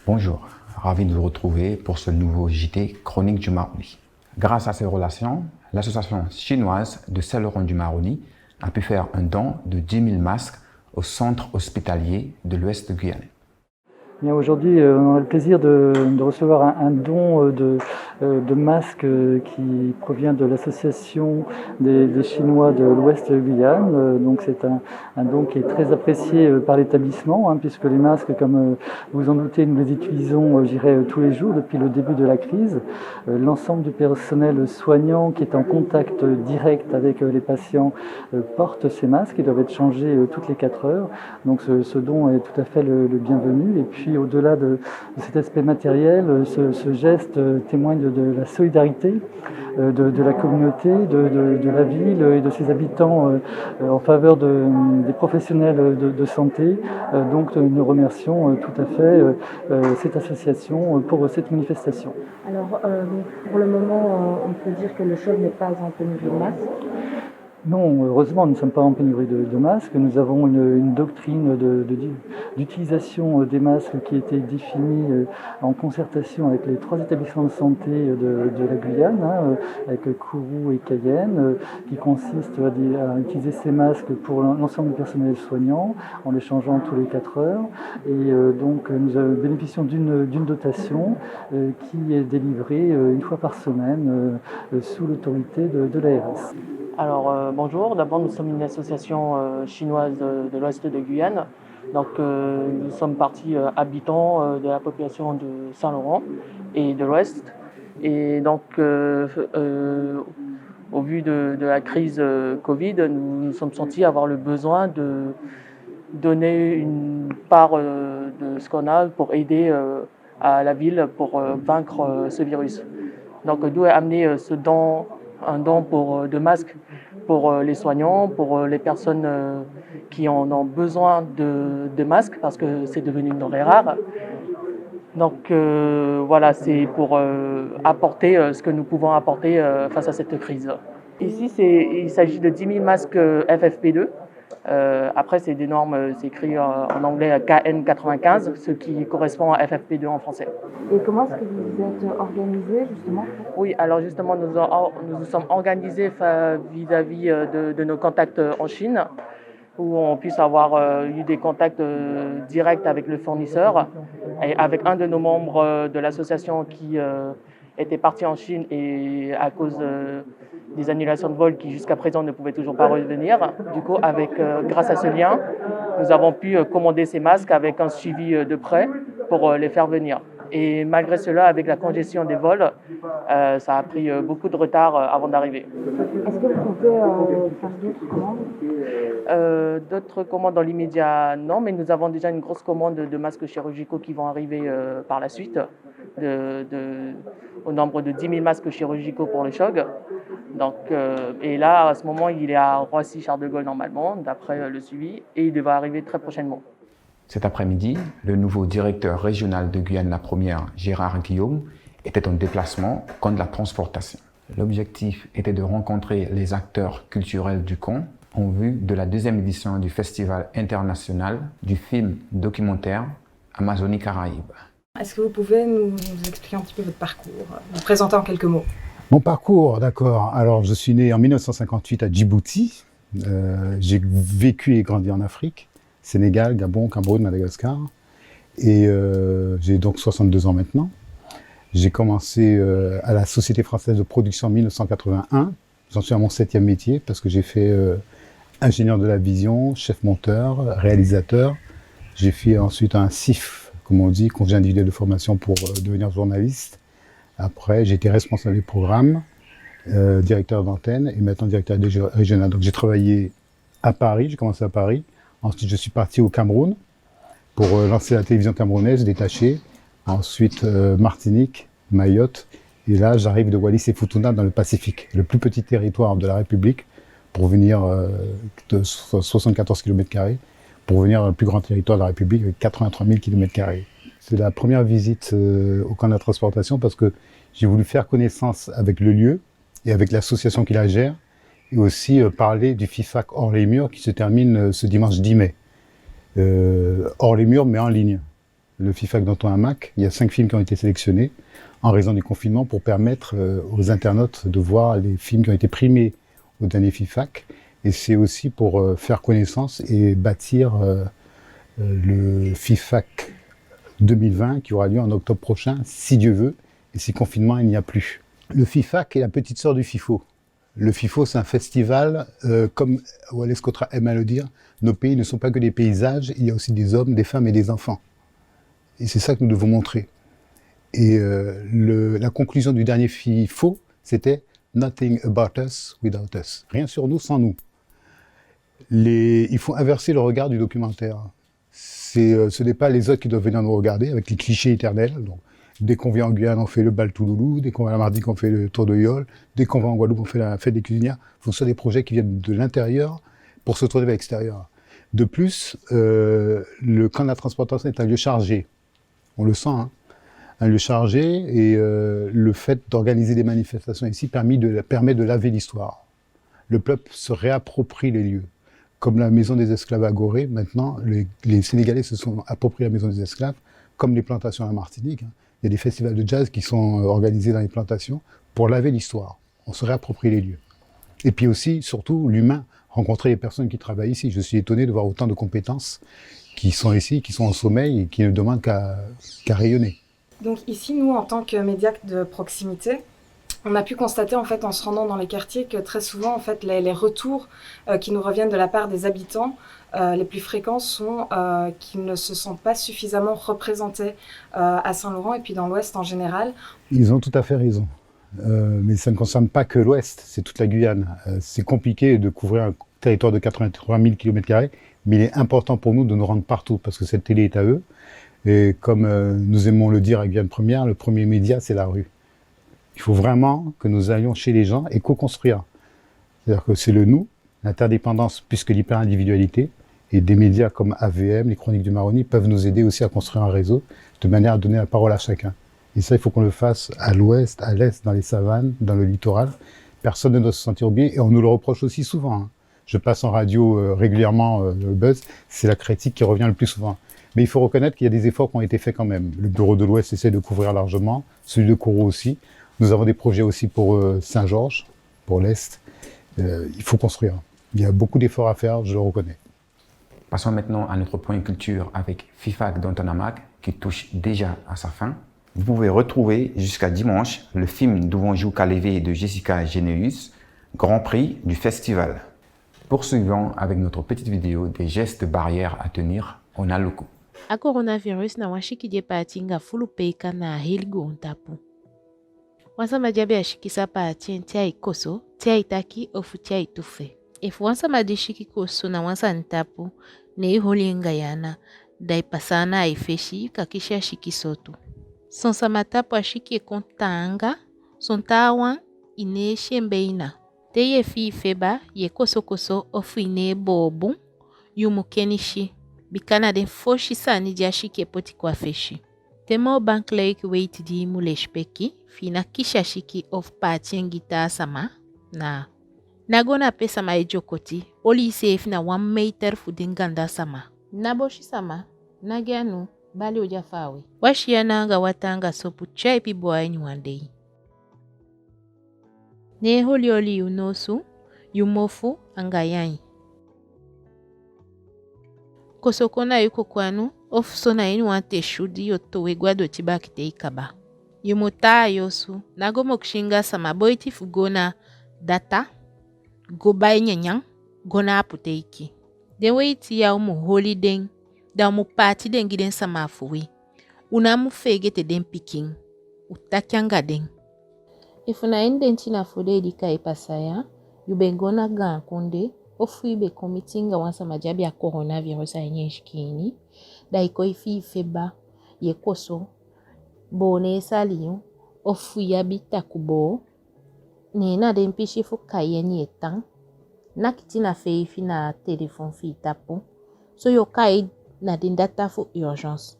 Bonjour, ravi de vous retrouver pour ce nouveau JT Chronique du Maroni. Grâce à ces relations, l'association chinoise de Saint-Laurent du Maroni a pu faire un don de 10 000 masques au centre hospitalier de l'Ouest guyanais. Bien, aujourd'hui, on a le plaisir de recevoir un don de masques qui provient de l'association des Chinois de l'Ouest Guyane. Donc c'est un don qui est très apprécié par l'établissement, puisque les masques, comme vous en doutez, nous les utilisons, je dirais, tous les jours depuis le début de la crise. L'ensemble du personnel soignant qui est en contact direct avec les patients porte ces masques. Ils doivent être changés toutes les 4 heures. Donc ce don est tout à fait le bienvenu. Et puis au-delà de cet aspect matériel, ce geste témoigne de la solidarité de la communauté, de la ville et de ses habitants en faveur des professionnels de santé. Donc nous remercions tout à fait cette association pour cette manifestation. Alors pour le moment, on peut dire que le choc n'est pas en pénurie de masques. Non, heureusement, nous ne sommes pas en pénurie de masques. Nous avons une doctrine d'utilisation des masques qui a été définie en concertation avec les 3 établissements de santé de la Guyane, avec Kourou et Cayenne, qui consiste à utiliser ces masques pour l'ensemble du personnel soignant, en les changeant tous les 4 heures. Et donc, nous bénéficions d'une dotation qui est délivrée une fois par semaine sous l'autorité de l'ARS. Alors bonjour, d'abord nous sommes une association chinoise de l'Ouest de Guyane. Donc nous sommes partis habitants de la population de Saint-Laurent et de l'Ouest. Et donc au vu de la crise Covid, nous nous sommes sentis avoir le besoin de donner une part de ce qu'on a pour aider à la ville pour vaincre ce virus. Donc d'où est amené un don de masques pour les soignants, pour les personnes qui en ont besoin de masques parce que c'est devenu une denrée rare. Donc voilà, c'est pour apporter ce que nous pouvons apporter face à cette crise. Ici, il s'agit de 10 000 masques FFP2. Après, c'est des normes, c'est écrit en anglais KN95, ce qui correspond à FFP2 en français. Et comment est-ce que vous êtes organisé justement? Oui, alors justement, nous sommes organisés vis-à-vis de nos contacts en Chine, où on puisse avoir eu des contacts directs avec le fournisseur, et avec un de nos membres de l'association qui était parti en Chine et à cause des annulations de vol qui jusqu'à présent ne pouvaient toujours pas revenir. Du coup, grâce à ce lien, nous avons pu commander ces masques avec un suivi de près pour les faire venir. Et malgré cela, avec la congestion des vols, ça a pris beaucoup de retard avant d'arriver. Est-ce que vous pouvez faire d'autres commandes? D'autres commandes dans l'immédiat, non, mais nous avons déjà une grosse commande de masques chirurgicaux qui vont arriver par la suite, au nombre de 10 000 masques chirurgicaux pour les chocs. Donc, et là, à ce moment, il est à Roissy-Charles de Gaulle normalement, d'après le suivi, et il devrait arriver très prochainement. Cet après-midi, le nouveau directeur régional de Guyane la Première, Gérard Guillaume, était en déplacement contre la transportation. L'objectif était de rencontrer les acteurs culturels du coin en vue de la 2e édition du Festival international du film documentaire Amazonie Caraïbes. Est-ce que vous pouvez nous expliquer un petit peu votre parcours, vous présenter en quelques mots? Mon parcours, d'accord. Alors, je suis né en 1958 à Djibouti. J'ai vécu et grandi en Afrique, Sénégal, Gabon, Cameroun, Madagascar. Et j'ai donc 62 ans maintenant. J'ai commencé à la Société française de production en 1981. J'en suis à mon 7e métier parce que j'ai fait ingénieur de la vision, chef monteur, réalisateur. J'ai fait ensuite un CIF, comme on dit, congé individuel de formation pour devenir journaliste. Après, j'ai été responsable des programmes, directeur d'antenne et maintenant directeur régional. Donc j'ai travaillé à Paris, j'ai commencé à Paris. Ensuite, je suis parti au Cameroun pour lancer la télévision camerounaise détachée. Ensuite, Martinique, Mayotte. Et là, j'arrive de Wallis et Futuna dans le Pacifique, le plus petit territoire de la République, pour venir de 74 km², pour venir dans le plus grand territoire de la République avec 83 000 km². C'est la première visite au camp de la transportation parce que j'ai voulu faire connaissance avec le lieu et avec l'association qui la gère et aussi parler du FIFAC hors les murs qui se termine ce dimanche 10 mai. Hors les murs mais en ligne. le FIFAC dans ton hamac. Il y a 5 films qui ont été sélectionnés en raison du confinement pour permettre aux internautes de voir les films qui ont été primés au dernier FIFAC. Et c'est aussi pour faire connaissance et bâtir le FIFAC 2020 qui aura lieu en octobre prochain, si Dieu veut, et si confinement il n'y a plus. Le FIFAC est la petite sœur du FIFO. Le FIFO, c'est un festival, comme Wallace Cotra aime à le dire, nos pays ne sont pas que des paysages, il y a aussi des hommes, des femmes et des enfants. Et c'est ça que nous devons montrer. Et la conclusion du dernier FIFO, c'était « Nothing about us without us ». Rien sur nous sans nous. Il faut inverser le regard du documentaire. Ce n'est pas les autres qui doivent venir nous regarder avec les clichés éternels. Donc, dès qu'on vient en Guyane, on fait le bal Touloulou. Dès qu'on va à la Martinique, on fait le tour de Yole. Dès qu'on va en Guadeloupe, on fait la fête des cuisinières. Il faut que ce soit des projets qui viennent de l'intérieur pour se tourner vers l'extérieur. De plus, le camp de la transportation est un lieu chargé. On le sent, hein. Un lieu chargé et le fait d'organiser des manifestations ici permet de laver l'histoire. Le peuple se réapproprie les lieux. Comme la maison des esclaves à Gorée, maintenant, les Sénégalais se sont appropriés la maison des esclaves, comme les plantations à la Martinique. Il y a des festivals de jazz qui sont organisés dans les plantations pour laver l'histoire. On se réapproprie les lieux. Et puis aussi, surtout, l'humain, rencontrer les personnes qui travaillent ici. Je suis étonné de voir autant de compétences qui sont ici, qui sont en sommeil et qui ne demandent qu'à rayonner. Donc ici, nous, en tant que médias de proximité, on a pu constater en fait en se rendant dans les quartiers que très souvent en fait les retours qui nous reviennent de la part des habitants les plus fréquents sont qu'ils ne se sentent pas suffisamment représentés à Saint-Laurent et puis dans l'Ouest en général. Ils ont tout à fait raison. Mais ça ne concerne pas que l'Ouest, c'est toute la Guyane. C'est compliqué de couvrir un territoire de 83 000 km², mais il est important pour nous de nous rendre partout parce que cette télé est à eux. Et comme nous aimons le dire à Guyane Première, le premier média, c'est la rue. Il faut vraiment que nous allions chez les gens et co-construire. C'est-à-dire que c'est le nous, l'interdépendance plus que l'hyper-individualité, et des médias comme AVM, les Chroniques du Maroni, peuvent nous aider aussi à construire un réseau de manière à donner la parole à chacun. Et ça, il faut qu'on le fasse à l'ouest, à l'est, dans les savanes, dans le littoral. Personne ne doit se sentir oublié, et on nous le reproche aussi souvent. Hein. Je passe en radio régulièrement le buzz, c'est la critique qui revient le plus souvent. Mais il faut reconnaître qu'il y a des efforts qui ont été faits quand même. Le bureau de l'Ouest essaie de couvrir largement, celui de Kourou aussi. Nous avons des projets aussi pour Saint-Georges, pour l'Est. Il faut construire. Il y a beaucoup d'efforts à faire, je le reconnais. Passons maintenant à notre point culture avec FIFAC dans ton hamac qui touche déjà à sa fin. Vous pouvez retrouver jusqu'à dimanche le film Douvanjou Kalevé de Jessica Généus, Grand Prix du festival. Poursuivons avec notre petite vidéo des gestes barrières à tenir en Aloko. A coronavirus na washiki je patinga fulu peika na heligo ontapu. Wansa majabe ashikisa patien tia ikoso, tia itaki ofu tia itufe. If wansa madishiki koso na wansa ntapu, ne holinga yana, dai pasana aifeshi kakisha shikisotu. Sonsa matapu ashiki kontanga, sontawa ine shembeina. Teye fi feba ye koso koso ofu ine bobu, yumukenishi. Bikana den foshi sani jashiki poti kwa feshi. Temo bank lake wait di muleshpeki, fina kisha shiki of patien gita sama, na. Nagona pe sama ejokoti, oli safe na 1 meter fudinganda sama. Naboshi sama, nagyanu, bali ujafawe. Washiananga watanga sopu chai piboa nyuandei. Ne holi yunosu, yumofu angayanyi. Kosokona yuko kwanu, ofusona inu wante shudi yotowe gwado tibaki teikaba. Yumota yosu, nagomo kushinga sama boiti fugona data, gobai nyanyang, gona aputeiki. Dewe iti ya umu holi den, da umu pati den giden sama afuwe. Unamu fege te den piking, utakyanga den. Ifuna indenti na fude dika ipasaya, yubengona gan konde, ofu ibe komitinga wansa majabi ya coronavirus a nyeshkini, da iko ifi feba, ye koso, bone saliyo, ofu yabita kubo, nena dempishi fuka yenye etang, nakiti na feifi na telefon fi tapo, so yokai na dindata fu urgence.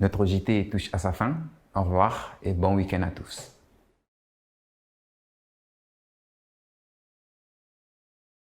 Notre JT touche à sa fin. Au revoir et bon week-end à tous.